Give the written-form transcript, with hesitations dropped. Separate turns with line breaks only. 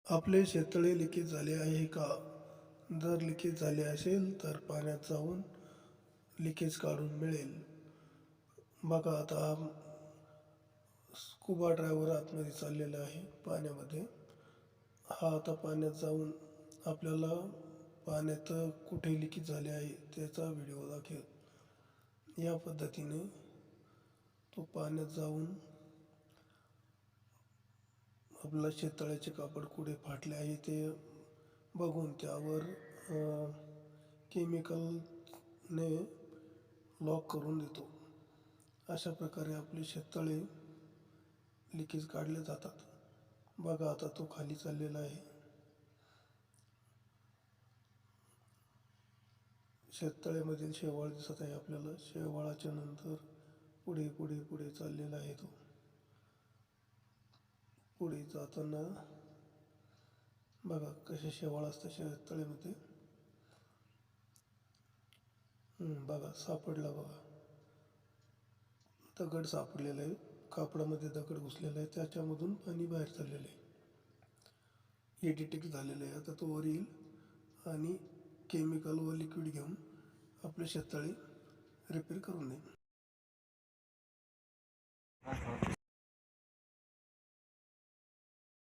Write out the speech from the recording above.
आपले शेततळे लिकेज झाले आहे का? जर लिकेज झाले असेल तर पाण्यात जाऊन लिकेज काढून मिळेल. बघा आता स्कूबा ड्रायव्हर आतमध्ये चाललेला आहे पाण्यामध्ये. हा आता पाण्यात जाऊन आपल्याला पाण्यात कुठे लिकेज झाले आहे त्याचा व्हिडिओ दाखवेल. या पद्धतीने तो पाण्यात जाऊन आपला शेततळ्याचे कापड कुठे फाटले आहे ते बघून त्यावर केमिकलने लॉक करून देतो. अशा प्रकारे आपले शेततळे लिकेज काढले जातात. बघा आता तो खाली चाललेला आहे. शेततळ्यामधील शेवाळ दिसत आहे आपल्याला. शेवाळाच्या नंतर पुढे पुढे पुढे चाललेला आहे तो. पुढे जाताना बघा कसे शेवाळ असतं शेततळ्यामध्ये. बघा सापडला बघा. दगड सापडलेला आहे. कापडामध्ये दगड घुसलेला आहे. त्याच्यामधून पाणी बाहेर चाललेलं आहे. हे डिटेक्ट झालेलं आहे. आता तो वर येईल आणि केमिकल व लिक्विड घेऊन आपले शेततळे रिपेअर करून देईल.